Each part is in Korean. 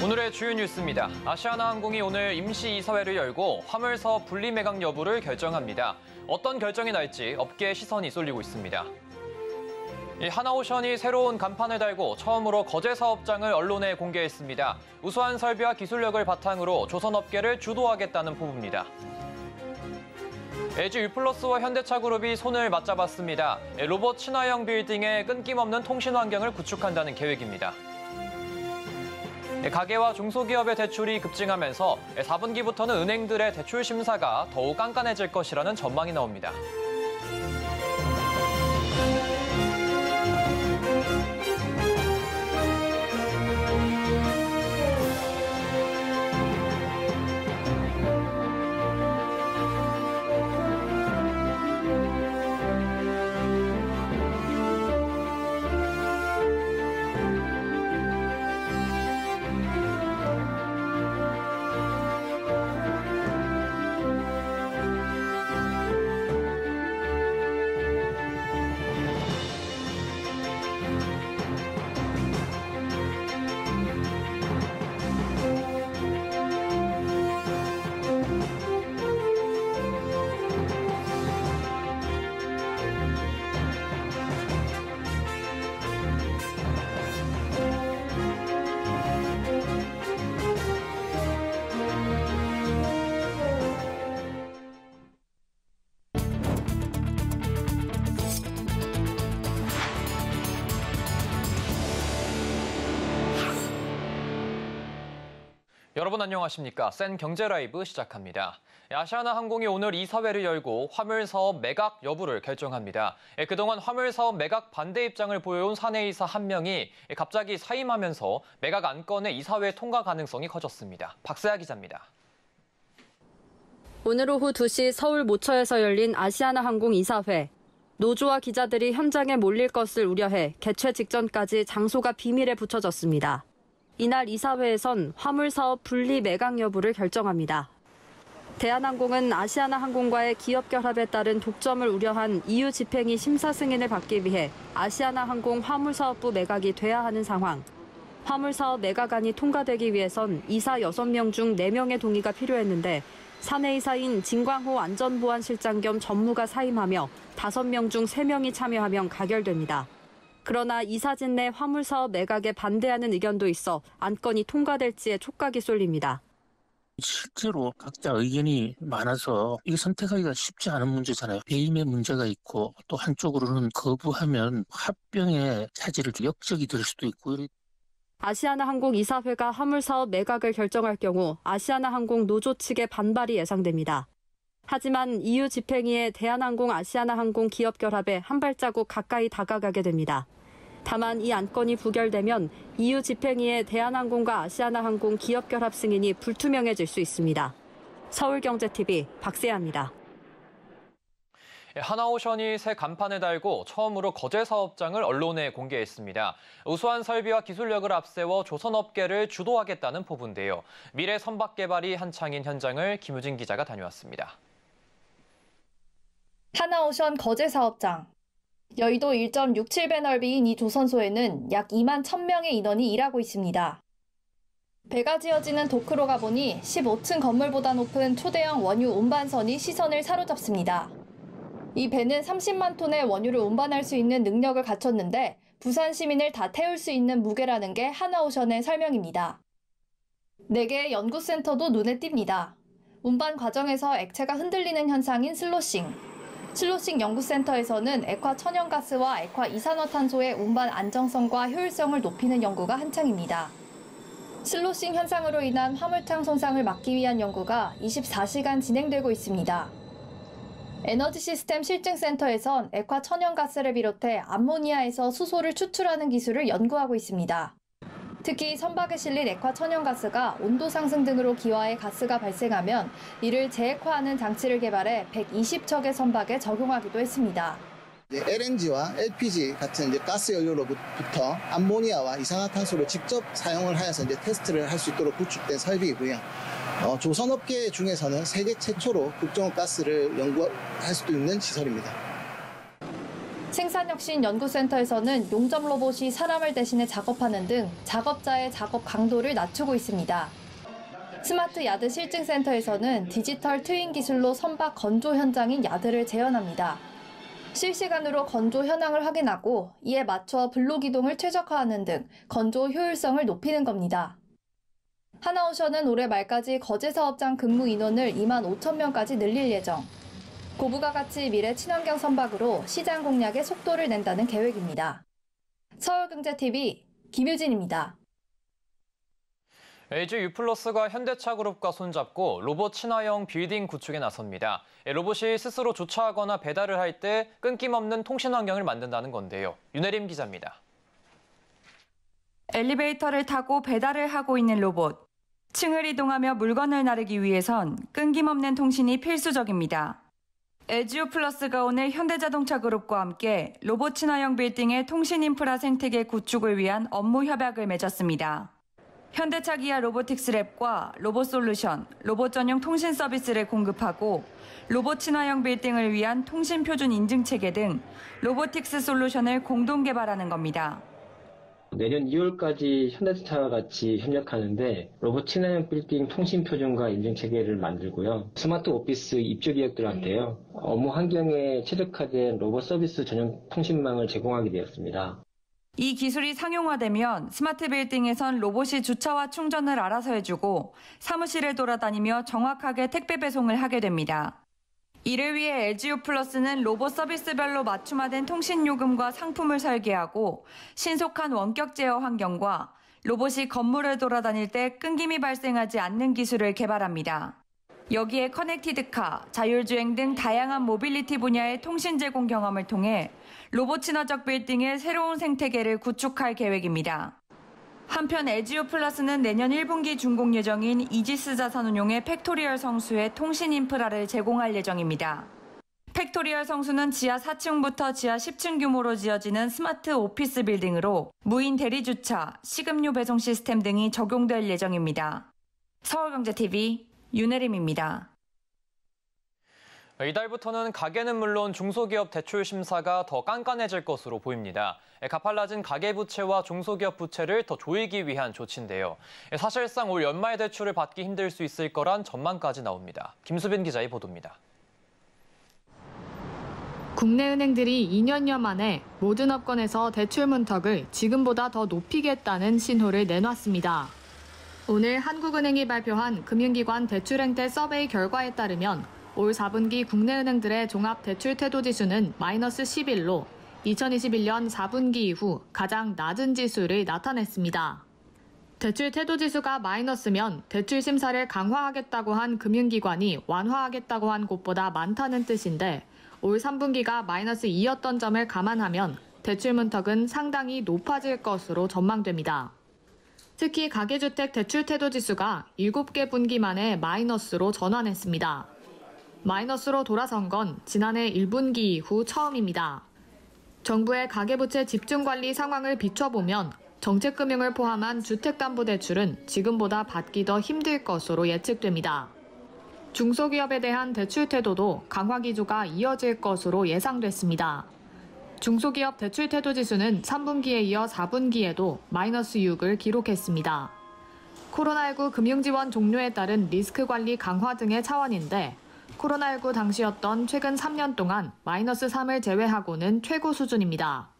오늘의 주요 뉴스입니다. 아시아나항공이 오늘 임시 이사회를 열고 화물사업 분리 매각 여부를 결정합니다. 어떤 결정이 날지 업계의 시선이 쏠리고 있습니다. 하나오션이 새로운 간판을 달고 처음으로 거제 사업장을 언론에 공개했습니다. 우수한 설비와 기술력을 바탕으로 조선업계를 주도하겠다는 포부입니다. LG U+와 현대차그룹이 손을 맞잡았습니다. 로봇 친화형 빌딩에 끊김없는 통신 환경을 구축한다는 계획입니다. 가계와 중소기업의 대출이 급증하면서 4분기부터는 은행들의 대출 심사가 더욱 깐깐해질 것이라는 전망이 나옵니다. 여러분 안녕하십니까? 센 경제 라이브 시작합니다. 아시아나항공이 오늘 이사회를 열고 화물사업 매각 여부를 결정합니다. 그동안 화물사업 매각 반대 입장을 보여온 사내이사 한 명이 갑자기 사임하면서 매각 안건의 이사회 통과 가능성이 커졌습니다. 박세아 기자입니다. 오늘 오후 2시 서울 모처에서 열린 아시아나항공 이사회. 노조와 기자들이 현장에 몰릴 것을 우려해 개최 직전까지 장소가 비밀에 붙여졌습니다. 이날 이사회에선 화물사업 분리 매각 여부를 결정합니다. 대한항공은 아시아나항공과의 기업 결합에 따른 독점을 우려한 EU 집행위 심사 승인을 받기 위해 아시아나항공 화물사업부 매각이 돼야 하는 상황. 화물사업 매각안이 통과되기 위해선 이사 6명 중 4명의 동의가 필요했는데 사내이사인 진광호 안전보안실장 겸 전무가 사임하며 5명 중 3명이 참여하면 가결됩니다. 그러나 이사진 내 화물사업 매각에 반대하는 의견도 있어 안건이 통과될지에 촉각이 쏠립니다. 실제로 각자 의견이 많아서 이게 선택하기가 쉽지 않은 문제잖아요. 배임의 문제가 있고 또 한쪽으로는 거부하면 합병의 차질을 역적이 될 수도 있고. 아시아나항공 이사회가 화물사업 매각을 결정할 경우 아시아나항공 노조 측의 반발이 예상됩니다. 하지만 EU 집행위에 대한항공 아시아나항공 기업 결합에 한 발자국 가까이 다가가게 됩니다. 다만 이 안건이 부결되면 EU 집행위에 대한항공과 아시아나항공 기업 결합 승인이 불투명해질 수 있습니다. 서울경제TV 박세아입니다. 하나오션이 새 간판을 달고 처음으로 거제 사업장을 언론에 공개했습니다. 우수한 설비와 기술력을 앞세워 조선업계를 주도하겠다는 포부인데요. 미래 선박 개발이 한창인 현장을 김우진 기자가 다녀왔습니다. 하나오션 거제 사업장. 여의도 1.67배 넓이인 이 조선소에는 약 2만 1,000명의 인원이 일하고 있습니다. 배가 지어지는 도크로가 보니 15층 건물보다 높은 초대형 원유 운반선이 시선을 사로잡습니다. 이 배는 30만 톤의 원유를 운반할 수 있는 능력을 갖췄는데 부산 시민을 다 태울 수 있는 무게라는 게 하나오션의 설명입니다. 4개의 연구센터도 눈에 띕니다. 운반 과정에서 액체가 흔들리는 현상인 슬로싱. 슬로싱 연구센터에서는 액화 천연가스와 액화 이산화탄소의 운반 안정성과 효율성을 높이는 연구가 한창입니다. 슬로싱 현상으로 인한 화물창 손상을 막기 위한 연구가 24시간 진행되고 있습니다. 에너지 시스템 실증센터에선 액화 천연가스를 비롯해 암모니아에서 수소를 추출하는 기술을 연구하고 있습니다. 특히 선박에 실린 액화 천연가스가 온도 상승 등으로 기화해 가스가 발생하면 이를 재액화하는 장치를 개발해 120척의 선박에 적용하기도 했습니다. LNG와 LPG 같은 가스 연료로부터 암모니아와 이산화탄소를 직접 사용을 하여서 테스트를 할 수 있도록 구축된 설비이고요. 조선업계 중에서는 세계 최초로 국정원 가스를 연구할 수도 있는 시설입니다. 생산혁신연구센터에서는 용접 로봇이 사람을 대신해 작업하는 등 작업자의 작업 강도를 낮추고 있습니다. 스마트 야드 실증센터에서는 디지털 트윈 기술로 선박 건조 현장인 야드를 재현합니다. 실시간으로 건조 현황을 확인하고 이에 맞춰 블록 이동을 최적화하는 등 건조 효율성을 높이는 겁니다. 하나오션은 올해 말까지 거제 사업장 근무 인원을 2만 5천 명까지 늘릴 예정. 고부가 가치 미래 친환경 선박으로 시장 공략에 속도를 낸다는 계획입니다. 서울경제TV 김유진입니다. LG U+가 현대차그룹과 손잡고 로봇 친화형 빌딩 구축에 나섭니다. 로봇이 스스로 주차하거나 배달을 할 때 끊김없는 통신 환경을 만든다는 건데요. 윤혜림 기자입니다. 엘리베이터를 타고 배달을 하고 있는 로봇. 층을 이동하며 물건을 나르기 위해선 끊김없는 통신이 필수적입니다. LG U+가 오늘 현대자동차그룹과 함께 로봇 친화형 빌딩의 통신 인프라 생태계 구축을 위한 업무 협약을 맺었습니다. 현대차 기아 로보틱스랩과 로봇솔루션, 로봇 전용 통신 서비스를 공급하고 로봇 친화형 빌딩을 위한 통신 표준 인증 체계 등 로보틱스 솔루션을 공동 개발하는 겁니다. 내년 2월까지 현대차와 같이 협력하는데 로봇 친화형 빌딩 통신 표준과 인증 체계를 만들고요. 스마트 오피스 입주 기업들한테요. 업무 환경에 최적화된 로봇 서비스 전용 통신망을 제공하게 되었습니다. 이 기술이 상용화되면 스마트 빌딩에선 로봇이 주차와 충전을 알아서 해주고 사무실을 돌아다니며 정확하게 택배 배송을 하게 됩니다. 이를 위해 LG U+는 로봇 서비스별로 맞춤화된 통신 요금과 상품을 설계하고 신속한 원격 제어 환경과 로봇이 건물을 돌아다닐 때 끊김이 발생하지 않는 기술을 개발합니다. 여기에 커넥티드카, 자율주행 등 다양한 모빌리티 분야의 통신 제공 경험을 통해 로봇 친화적 빌딩의 새로운 생태계를 구축할 계획입니다. 한편 LG U+는 내년 1분기 준공 예정인 이지스 자산운용의 팩토리얼 성수에 통신 인프라를 제공할 예정입니다. 팩토리얼 성수는 지하 4층부터 지하 10층 규모로 지어지는 스마트 오피스 빌딩으로 무인 대리주차, 식음료 배송 시스템 등이 적용될 예정입니다. 서울경제TV 윤혜림입니다. 이달부터는 가계는 물론 중소기업 대출 심사가 더 깐깐해질 것으로 보입니다. 가팔라진 가계부채와 중소기업 부채를 더 조이기 위한 조치인데요. 사실상 올 연말 대출을 받기 힘들 수 있을 거란 전망까지 나옵니다. 김수빈 기자의 보도입니다. 국내 은행들이 2년여 만에 모든 업권에서 대출 문턱을 지금보다 더 높이겠다는 신호를 내놨습니다. 오늘 한국은행이 발표한 금융기관 대출 행태 서베이 결과에 따르면 올 4분기 국내 은행들의 종합 대출 태도 지수는 마이너스 11로 2021년 4분기 이후 가장 낮은 지수를 나타냈습니다. 대출 태도 지수가 마이너스면 대출 심사를 강화하겠다고 한 금융기관이 완화하겠다고 한 곳보다 많다는 뜻인데 올 3분기가 마이너스 2였던 점을 감안하면 대출 문턱은 상당히 높아질 것으로 전망됩니다. 특히 가계주택 대출 태도 지수가 7개 분기 만에 마이너스로 전환했습니다. 마이너스로 돌아선 건 지난해 1분기 이후 처음입니다. 정부의 가계부채 집중관리 상황을 비춰보면 정책금융을 포함한 주택담보대출은 지금보다 받기 더 힘들 것으로 예측됩니다. 중소기업에 대한 대출 태도도 강화 기조가 이어질 것으로 예상됐습니다. 중소기업 대출 태도 지수는 3분기에 이어 4분기에도 마이너스 6을 기록했습니다. 코로나19 금융지원 종료에 따른 리스크 관리 강화 등의 차원인데 코로나19 당시였던 최근 3년 동안 마이너스 3을 제외하고는 최고 수준입니다.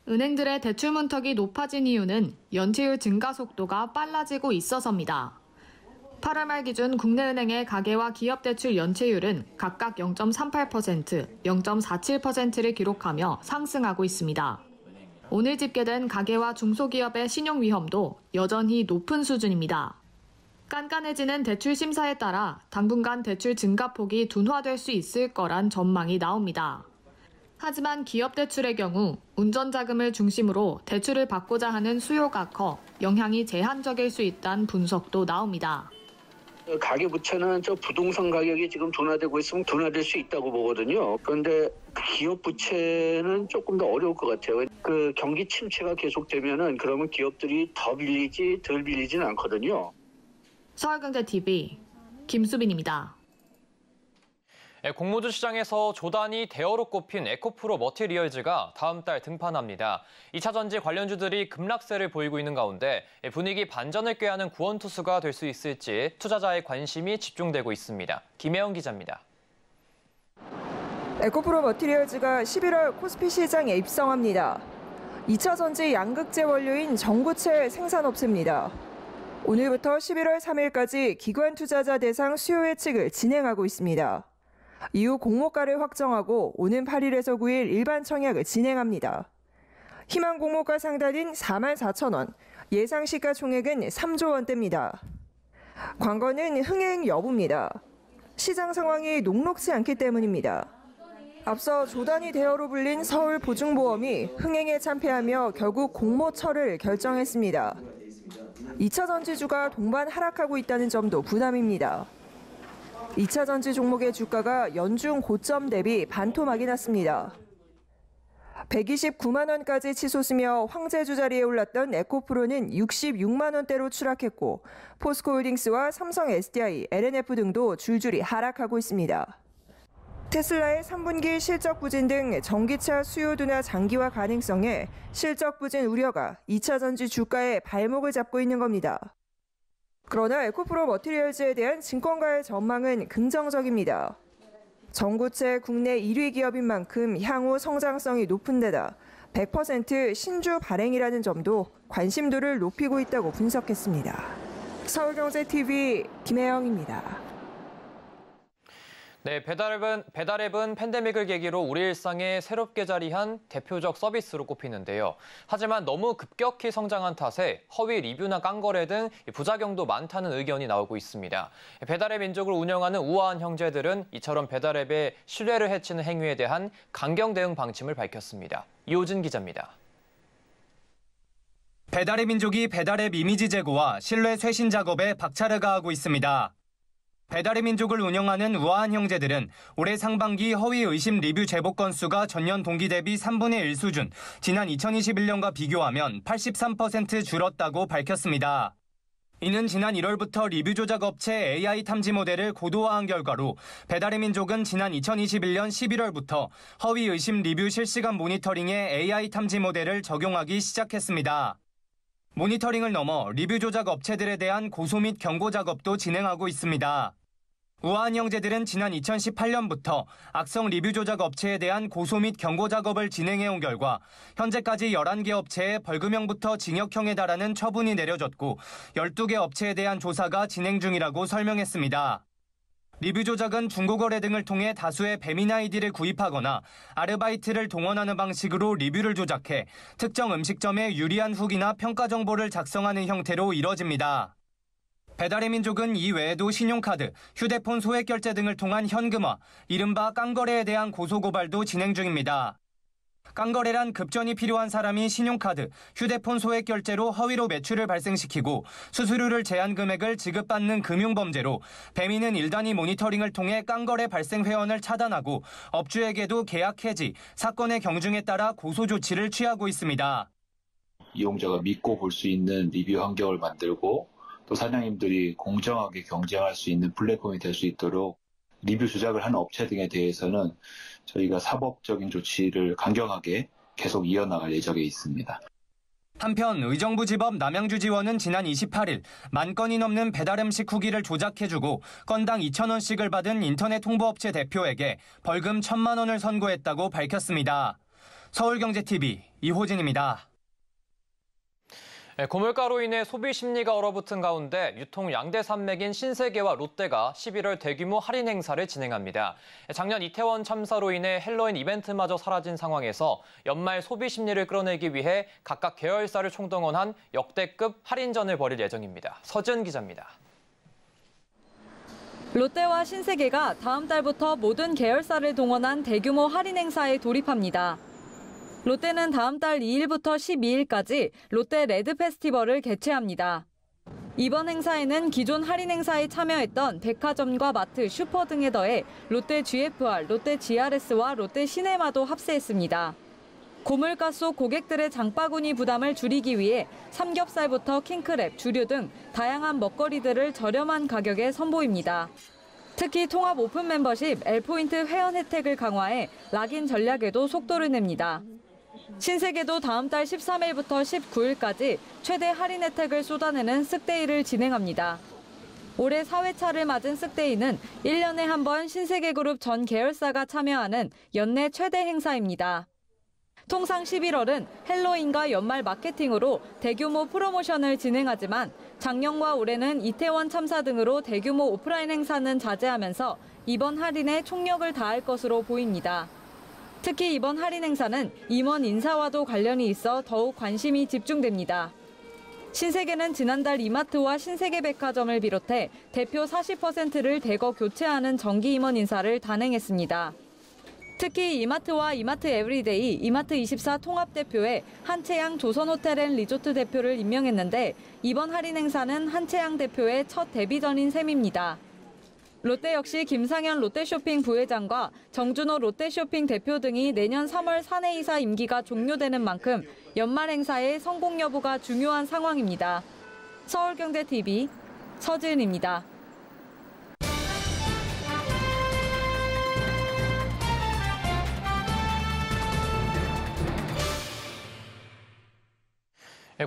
은행들의 대출 문턱이 높아진 이유는 연체율 증가 속도가 빨라지고 있어서입니다. 8월 말 기준 국내은행의 가계와 기업 대출 연체율은 각각 0.38%, 0.47%를 기록하며 상승하고 있습니다. 오늘 집계된 가계와 중소기업의 신용 위험도 여전히 높은 수준입니다. 깐깐해지는 대출 심사에 따라 당분간 대출 증가폭이 둔화될 수 있을 거란 전망이 나옵니다. 하지만 기업 대출의 경우 운전자금을 중심으로 대출을 받고자 하는 수요가 커 영향이 제한적일 수 있다는 분석도 나옵니다. 가계부채는 저 부동산 가격이 지금 둔화되고 있으면 둔화될 수 있다고 보거든요. 그런데 기업 부채는 조금 더 어려울 것 같아요. 그 경기 침체가 계속되면은 그러면 기업들이 더 빌리지 덜 빌리지는 않거든요. 서울경제TV 김수빈입니다. 공모주 시장에서 조단위 대어로 꼽힌 에코프로 머티리얼즈가 다음 달 등판합니다. 2차 전지 관련주들이 급락세를 보이고 있는 가운데 분위기 반전을 꾀하는 구원투수가 될 수 있을지 투자자의 관심이 집중되고 있습니다. 김혜영 기자입니다. 에코프로 머티리얼즈가 11월 코스피 시장에 입성합니다. 2차 전지 양극재 원료인 전구체 생산업체입니다. 오늘부터 11월 3일까지 기관 투자자 대상 수요 예측을 진행하고 있습니다. 이후 공모가를 확정하고 오는 8일에서 9일 일반 청약을 진행합니다. 희망 공모가 상단인 44,000원, 예상 시가 총액은 3조 원대입니다. 관건은 흥행 여부입니다. 시장 상황이 녹록지 않기 때문입니다. 앞서 조단위 대여로 불린 서울보증보험이 흥행에 참패하며 결국 공모처를 결정했습니다. 2차 전지주가 동반 하락하고 있다는 점도 부담입니다. 2차 전지 종목의 주가가 연중 고점 대비 반토막이 났습니다. 129만 원까지 치솟으며 황제주 자리에 올랐던 에코프로는 66만 원대로 추락했고 포스코홀딩스와 삼성 SDI, LNF 등도 줄줄이 하락하고 있습니다. 테슬라의 3분기 실적 부진 등 전기차 수요 둔화 장기화 가능성에 실적 부진 우려가 2차 전지 주가에 발목을 잡고 있는 겁니다. 그러나 에코프로 머티리얼즈에 대한 증권가의 전망은 긍정적입니다. 전구체 국내 1위 기업인 만큼 향후 성장성이 높은 데다 100% 신주 발행이라는 점도 관심도를 높이고 있다고 분석했습니다. 서울경제TV 김혜영입니다. 네, 배달앱은 팬데믹을 계기로 우리 일상에 새롭게 자리한 대표적 서비스로 꼽히는데요. 하지만 너무 급격히 성장한 탓에 허위 리뷰나 깡거래 등 부작용도 많다는 의견이 나오고 있습니다. 배달앱 민족을 운영하는 우아한 형제들은 이처럼 배달앱의 신뢰를 해치는 행위에 대한 강경 대응 방침을 밝혔습니다. 이호진 기자입니다. 배달앱 민족이 배달앱 이미지 제고와 신뢰 쇄신 작업에 박차를 가하고 있습니다. 배달의 민족을 운영하는 우아한 형제들은 올해 상반기 허위 의심 리뷰 제보 건수가 전년 동기 대비 3분의 1 수준, 지난 2021년과 비교하면 83% 줄었다고 밝혔습니다. 이는 지난 1월부터 리뷰 조작 업체 AI 탐지 모델을 고도화한 결과로 배달의 민족은 지난 2021년 11월부터 허위 의심 리뷰 실시간 모니터링에 AI 탐지 모델을 적용하기 시작했습니다. 모니터링을 넘어 리뷰 조작 업체들에 대한 고소 및 경고 작업도 진행하고 있습니다. 우아한 형제들은 지난 2018년부터 악성 리뷰 조작 업체에 대한 고소 및 경고 작업을 진행해온 결과 현재까지 11개 업체에 벌금형부터 징역형에 달하는 처분이 내려졌고 12개 업체에 대한 조사가 진행 중이라고 설명했습니다. 리뷰 조작은 중고거래 등을 통해 다수의 배민 아이디를 구입하거나 아르바이트를 동원하는 방식으로 리뷰를 조작해 특정 음식점에 유리한 후기나 평가 정보를 작성하는 형태로 이뤄집니다. 배달의 민족은 이 외에도 신용카드, 휴대폰 소액 결제 등을 통한 현금화, 이른바 깡거래에 대한 고소고발도 진행 중입니다. 깡거래란 급전이 필요한 사람이 신용카드, 휴대폰 소액 결제로 허위로 매출을 발생시키고 수수료를 제한 금액을 지급받는 금융범죄로 배민은 1단위 모니터링을 통해 깡거래 발생 회원을 차단하고 업주에게도 계약 해지, 사건의 경중에 따라 고소 조치를 취하고 있습니다. 이용자가 믿고 볼 수 있는 리뷰 환경을 만들고 또 사장님들이 공정하게 경쟁할 수 있는 플랫폼이 될 수 있도록 리뷰 조작을 하는 업체 등에 대해서는 저희가 사법적인 조치를 강경하게 계속 이어나갈 예정에 있습니다. 한편 의정부지법 남양주지원은 지난 28일 10,000건이 넘는 배달음식 후기를 조작해주고 건당 2,000원씩을 받은 인터넷 홍보업체 대표에게 벌금 1,000만 원을 선고했다고 밝혔습니다. 서울경제TV 이호진입니다. 고물가로 인해 소비 심리가 얼어붙은 가운데 유통 양대 산맥인 신세계와 롯데가 11월 대규모 할인 행사를 진행합니다. 작년 이태원 참사로 인해 헬로윈 이벤트마저 사라진 상황에서 연말 소비 심리를 끌어내기 위해 각각 계열사를 총동원한 역대급 할인전을 벌일 예정입니다. 서지은 기자입니다. 롯데와 신세계가 다음 달부터 모든 계열사를 동원한 대규모 할인 행사에 돌입합니다. 롯데는 다음 달 2일부터 12일까지 롯데 레드 페스티벌을 개최합니다. 이번 행사에는 기존 할인 행사에 참여했던 백화점과 마트, 슈퍼 등에 더해 롯데 GFR, 롯데 GRS와 롯데 시네마도 합세했습니다. 고물가 속 고객들의 장바구니 부담을 줄이기 위해 삼겹살부터 킹크랩, 주류 등 다양한 먹거리들을 저렴한 가격에 선보입니다. 특히 통합 오픈 멤버십 L포인트 회원 혜택을 강화해 락인 전략에도 속도를 냅니다. 신세계도 다음 달 13일부터 19일까지 최대 할인 혜택을 쏟아내는 쓱데이를 진행합니다. 올해 4회차를 맞은 쓱데이는 1년에 한 번 신세계그룹 전 계열사가 참여하는 연내 최대 행사입니다. 통상 11월은 헬로윈과 연말 마케팅으로 대규모 프로모션을 진행하지만 작년과 올해는 이태원 참사 등으로 대규모 오프라인 행사는 자제하면서 이번 할인에 총력을 다할 것으로 보입니다. 특히 이번 할인 행사는 임원 인사와도 관련이 있어 더욱 관심이 집중됩니다. 신세계는 지난달 이마트와 신세계백화점을 비롯해 대표 40%를 대거 교체하는 정기 임원 인사를 단행했습니다. 특히 이마트와 이마트 에브리데이, 이마트24 통합대표에 한채양 조선호텔앤리조트 대표를 임명했는데 이번 할인 행사는 한채양 대표의 첫 데뷔전인 셈입니다. 롯데 역시 김상현 롯데쇼핑 부회장과 정준호 롯데쇼핑 대표 등이 내년 3월 사내이사 임기가 종료되는 만큼 연말 행사의 성공 여부가 중요한 상황입니다. 서울경제TV 서지은입니다.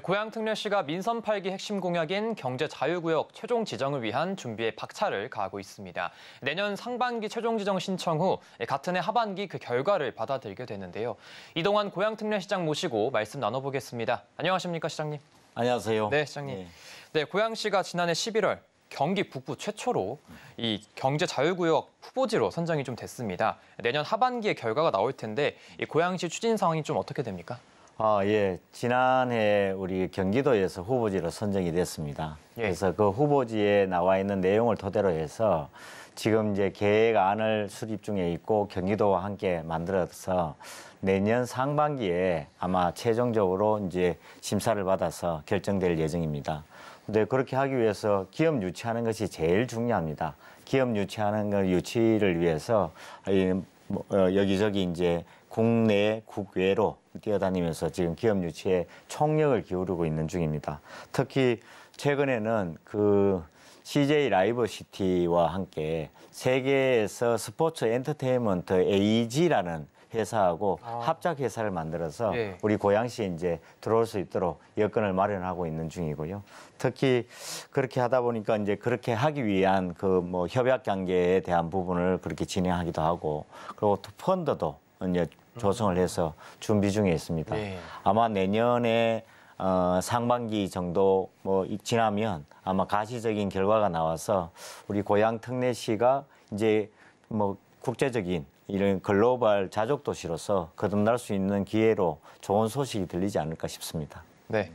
고양특례시가 민선 8기 핵심 공약인 경제자유구역 최종 지정을 위한 준비에 박차를 가하고 있습니다. 내년 상반기 최종 지정 신청 후 같은 해 하반기 그 결과를 받아들이게 되는데요. 이동환 고양특례시장 모시고 말씀 나눠보겠습니다. 안녕하십니까, 시장님? 안녕하세요. 네, 시장님. 네, 고양시가 지난해 11월 경기 북부 최초로 이 경제자유구역 후보지로 선정이 좀 됐습니다. 내년 하반기에 결과가 나올 텐데 이 고양시 추진 상황이 좀 어떻게 됩니까? 예. 지난해 우리 경기도에서 후보지로 선정이 됐습니다. 예. 그래서 그 후보지에 나와 있는 내용을 토대로 해서 지금 이제 계획안을 수립 중에 있고 경기도와 함께 만들어서 내년 상반기에 아마 최종적으로 이제 심사를 받아서 결정될 예정입니다. 근데 그렇게 하기 위해서 기업 유치하는 것이 제일 중요합니다. 기업 유치하는 걸 유치를 위해서 여기저기 이제 국내, 국외로 뛰어다니면서 지금 기업 유치에 총력을 기울이고 있는 중입니다. 특히 최근에는 그 CJ 라이브 시티와 함께 세계에서 스포츠 엔터테인먼트 AEG라는 회사하고 합작 회사를 만들어서 예. 우리 고양시에 이제 들어올 수 있도록 여건을 마련하고 있는 중이고요. 특히 그렇게 하다 보니까 이제 그렇게 하기 위한 그 뭐 협약 관계에 대한 부분을 그렇게 진행하기도 하고 그리고 또 펀드도 이제 조성을 해서 준비 중에 있습니다. 예. 아마 내년에 상반기 정도 뭐 지나면 아마 가시적인 결과가 나와서 우리 고양특례시가 이제 뭐 국제적인 이런 글로벌 자족 도시로서 거듭날 수 있는 기회로 좋은 소식이 들리지 않을까 싶습니다. 네.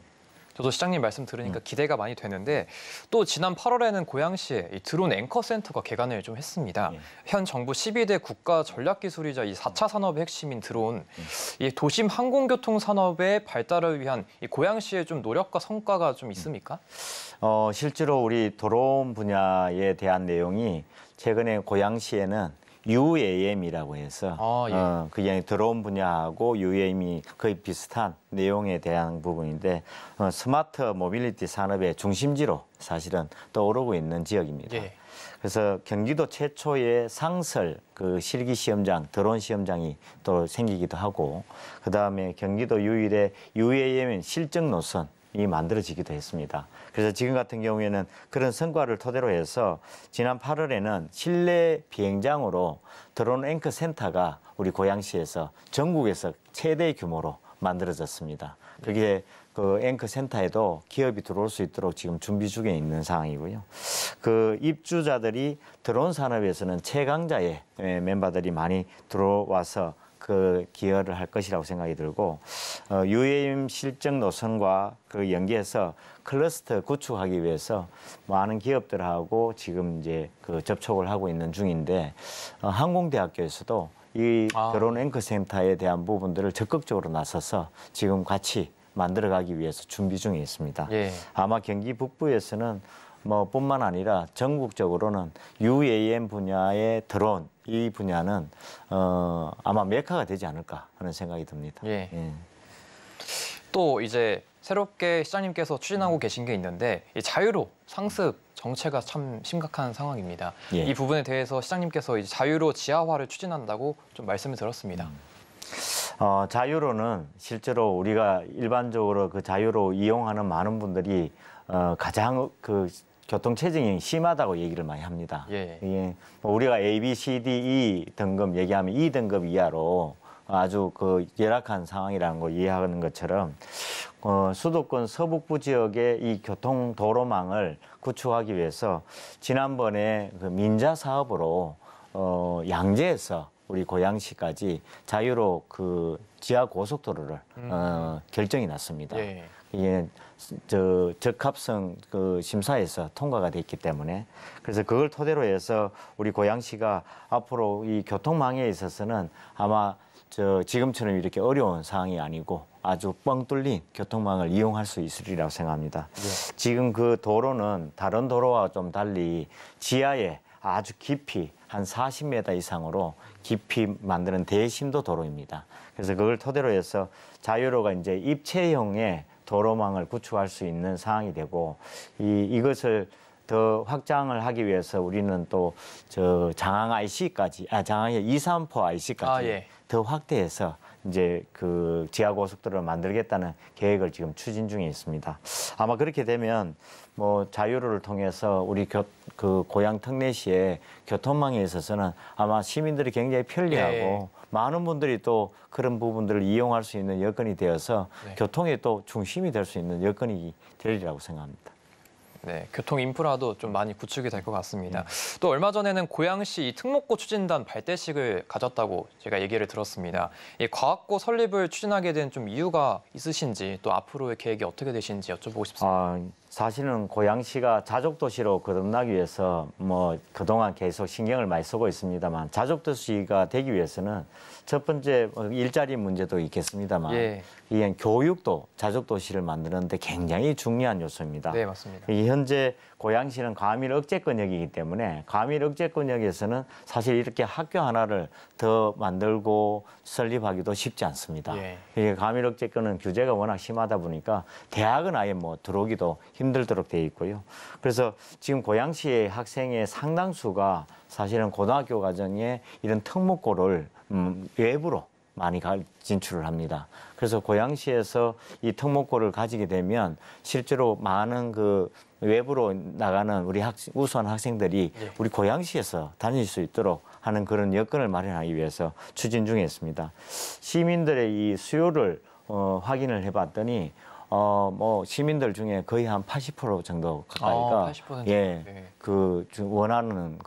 저도 시장님 말씀 들으니까 기대가 많이 되는데 또 지난 8월에는 고양시에 이 드론 앵커 센터가 개관을 좀 했습니다. 예. 현 정부 12대 국가 전략기술이자 이 4차 산업의 핵심인 드론, 이 도심 항공교통 산업의 발달을 위한 이 고양시의 좀 노력과 성과가 좀 있습니까? 실제로 우리 드론 분야에 대한 내용이 최근에 고양시에는 UAM이라고 해서 그게 드론 분야하고 UAM이 거의 비슷한 내용에 대한 부분인데 스마트 모빌리티 산업의 중심지로 사실은 떠오르고 있는 지역입니다. 예. 그래서 경기도 최초의 상설 그 실기 시험장, 드론 시험장이 또 생기기도 하고 그다음에 경기도 유일의 UAM 실증 노선 이 만들어지기도 했습니다. 그래서 지금 같은 경우에는 그런 성과를 토대로 해서 지난 8월에는 실내 비행장으로 드론 앵커 센터가 우리 고양시에서 전국에서 최대 규모로 만들어졌습니다. 그게 그 앵커 센터에도 기업이 들어올 수 있도록 지금 준비 중에 있는 상황이고요. 그 입주자들이 드론 산업에서는 최강자의 멤버들이 많이 들어와서 그 기여를 할 것이라고 생각이 들고 UAM 실증 노선과 그 연계해서 클러스터 구축하기 위해서 많은 기업들하고 지금 이제 그 접촉을 하고 있는 중인데 항공대학교에서도 이 드론 앵커 센터에 대한 부분들을 적극적으로 나서서 지금 같이 만들어가기 위해서 준비 중에 있습니다. 예. 아마 경기 북부에서는 뭐 뿐만 아니라 전국적으로는 UAM 분야의 드론 이 분야는 아마 메카가 되지 않을까 하는 생각이 듭니다. 예. 예. 또 이제 새롭게 시장님께서 추진하고 계신 게 있는데 이 자유로 상습 정체가 참 심각한 상황입니다. 예. 이 부분에 대해서 시장님께서 이제 자유로 지하화를 추진한다고 좀 말씀을 들었습니다. 자유로는 실제로 우리가 일반적으로 그 자유로 이용하는 많은 분들이 가장 그 교통체증이 심하다고 얘기를 많이 합니다. 예. 이게 뭐 우리가 A, B, C, D, E 등급 얘기하면 E 등급 이하로 아주 그 열악한 상황이라는 걸 이해하는 것처럼 수도권 서북부 지역의 이 교통 도로망을 구축하기 위해서 지난번에 그 민자 사업으로 양재에서 우리 고양시까지 자유로 그 지하 고속도로를 결정이 났습니다. 예. 이게 적합성 그 심사에서 통과가 됐기 때문에 그래서 그걸 토대로 해서 우리 고양시가 앞으로 이 교통망에 있어서는 아마 지금처럼 이렇게 어려운 상황이 아니고 아주 뻥 뚫린 교통망을 이용할 수 있으리라고 생각합니다. 예. 지금 그 도로는 다른 도로와 좀 달리 지하에 아주 깊이 한 40m 이상으로 깊이 만드는 대심도 도로입니다. 그래서 그걸 토대로 해서 자유로가 이제 입체형의 도로망을 구축할 수 있는 상황이 되고 이것을 더 확장을 하기 위해서 우리는 또 장항 IC까지, 장항의 2, 3포 IC까지 예. 더 확대해서 이제 그 지하 고속도로를 만들겠다는 계획을 지금 추진 중에 있습니다. 아마 그렇게 되면 뭐 자유로를 통해서 우리 그 고향 특례시의 교통망에 있어서는 아마 시민들이 굉장히 편리하고 예. 많은 분들이 또 그런 부분들을 이용할 수 있는 여건이 되어서 네. 교통의 또 중심이 될 수 있는 여건이 되리라고 생각합니다. 네, 교통 인프라도 좀 많이 구축이 될 것 같습니다. 또 얼마 전에는 고양시 특목고 추진단 발대식을 가졌다고 제가 얘기를 들었습니다. 이 과학고 설립을 추진하게 된 좀 이유가 있으신지 또 앞으로의 계획이 어떻게 되신지 여쭤보고 싶습니다. 사실은 고양시가 자족도시로 거듭나기 위해서 뭐 그동안 계속 신경을 많이 쓰고 있습니다만 자족도시가 되기 위해서는 첫 번째 일자리 문제도 있겠습니다만 예. 이 교육도 자족도시를 만드는데 굉장히 중요한 요소입니다. 네, 맞습니다. 현재 고양시는 과밀 억제권역이기 때문에 과밀 억제권역에서는 사실 이렇게 학교 하나를 더 만들고 설립하기도 쉽지 않습니다. 예. 이게 과밀 억제권은 규제가 워낙 심하다 보니까 대학은 아예 뭐 들어오기도 힘들도록 돼 있고요. 그래서 지금 고양시의 학생의 상당수가 사실은 고등학교 과정에 이런 특목고를 외부로 많이 진출을 합니다. 그래서 고양시에서 이 특목고를 가지게 되면 실제로 많은 그 외부로 나가는 우리 우수한 학생들이 예. 우리 고양시에서 다닐 수 있도록 하는 그런 여건을 마련하기 위해서 추진 중에 있습니다. 시민들의 이 수요를 확인을 해봤더니 뭐 시민들 중에 거의 한 80% 정도 가까이가 80%? 예, 네. 그 원하는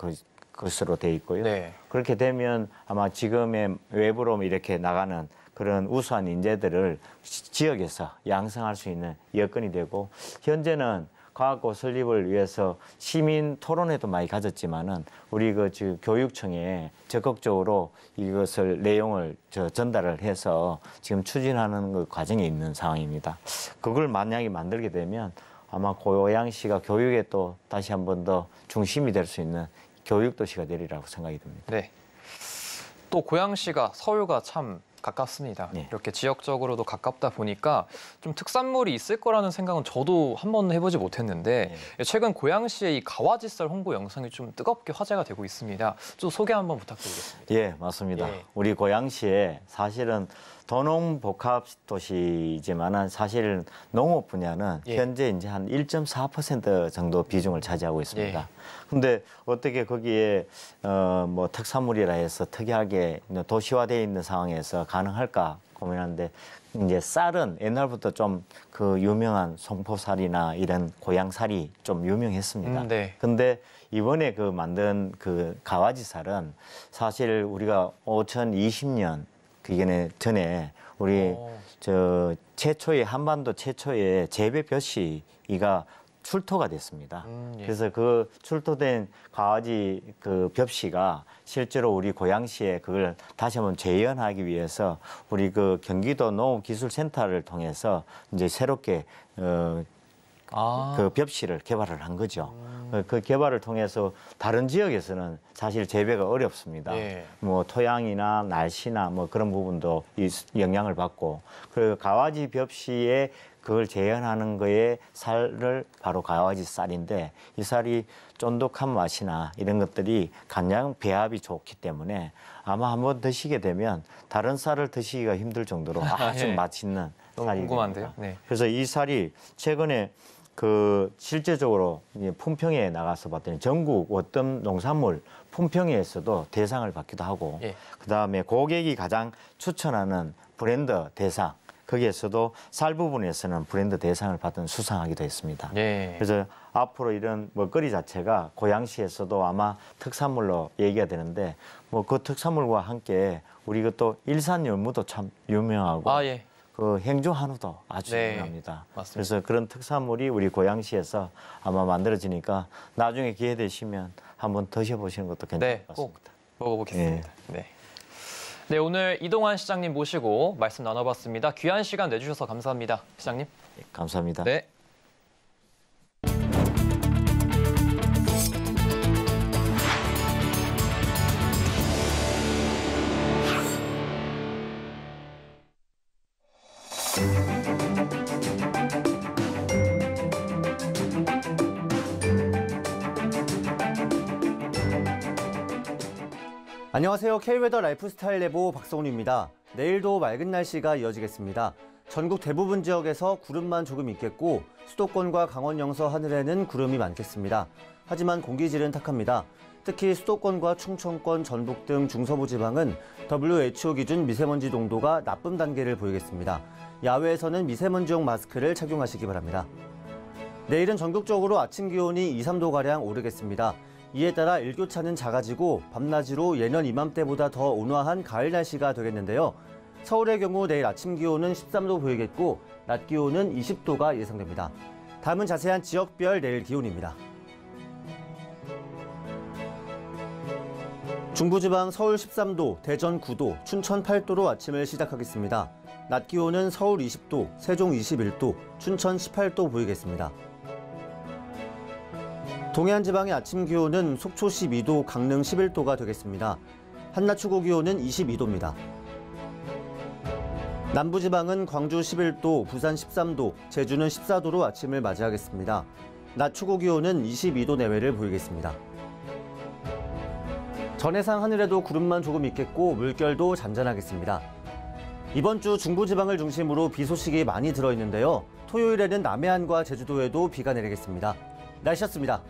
것으로 돼 있고요. 네. 그렇게 되면 아마 지금의 외부로 이렇게 나가는 그런 우수한 인재들을 지역에서 양성할 수 있는 여건이 되고 현재는 과학고 설립을 위해서 시민 토론회도 많이 가졌지만은 우리 지금 교육청에 적극적으로 이것을 내용을 전달을 해서 지금 추진하는 그 과정에 있는 상황입니다. 그걸 만약에 만들게 되면 아마 고양시가 교육에 또 다시 한 번 더 중심이 될 수 있는 교육도시가 되리라고 생각이 듭니다. 네. 또 고양시가 서울과 참 가깝습니다. 네. 이렇게 지역적으로도 가깝다 보니까 좀 특산물이 있을 거라는 생각은 저도 한 번도 해보지 못했는데 최근 고양시의 이 가와지살 홍보 영상이 좀 뜨겁게 화제가 되고 있습니다. 좀 소개 한번 부탁드리겠습니다. 예, 맞습니다. 예. 우리 고양시에 사실은 도농복합도시지만은 사실 농업 분야는 예. 현재 이제 한 1.4% 정도 비중을 차지하고 있습니다. 예. 근데 어떻게 거기에 뭐 특산물이라 해서 특이하게 도시화되어 있는 상황에서 가능할까 고민하는데 이제 쌀은 옛날부터 좀 그 유명한 송포살이나 이런 고향살이 좀 유명했습니다. 네. 근데 이번에 그 만든 그 가와지살은 사실 우리가 2020년 전에 우리 최초의 한반도 최초의 재배 벼씨가 출토가 됐습니다. 예. 그래서 그 출토된 가와지 그 벽시가 실제로 우리 고양시에 그걸 다시 한번 재현하기 위해서 우리 그 경기도 농업기술센터를 통해서 이제 새롭게 그 벽시를 개발을 한 거죠. 그 개발을 통해서 다른 지역에서는 사실 재배가 어렵습니다. 예. 뭐 토양이나 날씨나 뭐 그런 부분도 영향을 받고 그 가와지 벽시의 그걸 재현하는 거에 살을 바로 가와지 쌀인데 이 쌀이 쫀득한 맛이나 이런 것들이 간장 배합이 좋기 때문에 아마 한번 드시게 되면 다른 쌀을 드시기가 힘들 정도로 아주 예. 맛있는 너무 쌀이 궁금한데요. 됩니다. 네. 그래서 이 쌀이 최근에 그 실제적으로 이제 품평회에 나가서 봤더니 전국 어떤 농산물 품평회에서도 대상을 받기도 하고 예. 그다음에 고객이 가장 추천하는 브랜드 대상 거기에서도 쌀 부분에서는 브랜드 대상을 받은 수상하기도 했습니다. 예. 그래서 앞으로 이런 먹거리 자체가 고양시에서도 아마 특산물로 얘기가 되는데 뭐 그 특산물과 함께 우리 또 일산 열무도 참 유명하고 아, 예. 그 행주 한우도 아주 네, 유명합니다. 맞습니다. 그래서 그런 특산물이 우리 고양시에서 아마 만들어지니까 나중에 기회 되시면 한번 드셔보시는 것도 괜찮을 네, 것 꼭 같습니다. 먹어보겠습니다. 네. 네, 오늘 이동환 시장님 모시고 말씀 나눠봤습니다. 귀한 시간 내주셔서 감사합니다. 시장님. 네, 감사합니다. 네. 안녕하세요. K웨더 라이프스타일 내보 박성훈입니다. 내일도 맑은 날씨가 이어지겠습니다. 전국 대부분 지역에서 구름만 조금 있겠고 수도권과 강원 영서 하늘에는 구름이 많겠습니다. 하지만 공기질은 탁합니다. 특히 수도권과 충청권, 전북 등 중서부 지방은 WHO 기준 미세먼지 농도가 나쁨 단계를 보이겠습니다. 야외에서는 미세먼지용 마스크를 착용하시기 바랍니다. 내일은 전국적으로 아침 기온이 2, 3도가량 오르겠습니다. 이에 따라 일교차는 작아지고 밤낮으로 예년 이맘때보다 더 온화한 가을 날씨가 되겠는데요. 서울의 경우 내일 아침 기온은 13도 보이겠고 낮 기온은 20도가 예상됩니다. 다음은 자세한 지역별 내일 기온입니다. 중부지방 서울 13도, 대전 9도, 춘천 8도로 아침을 시작하겠습니다. 낮 기온은 서울 20도, 세종 21도, 춘천 18도 보이겠습니다. 동해안 지방의 아침 기온은 속초 12도, 강릉 11도가 되겠습니다. 한낮 최고 기온은 22도입니다. 남부지방은 광주 11도, 부산 13도, 제주는 14도로 아침을 맞이하겠습니다. 낮 최고 기온은 22도 내외를 보이겠습니다. 전해상 하늘에도 구름만 조금 있겠고 물결도 잔잔하겠습니다. 이번 주 중부지방을 중심으로 비 소식이 많이 들어있는데요. 토요일에는 남해안과 제주도에도 비가 내리겠습니다. 날씨였습니다.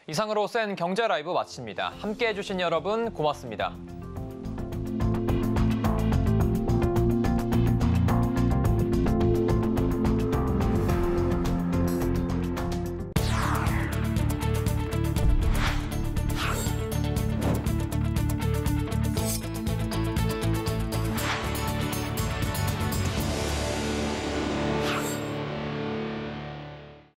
이상으로 센 경제 라이브 마칩니다. 함께해 주신 여러분 고맙습니다.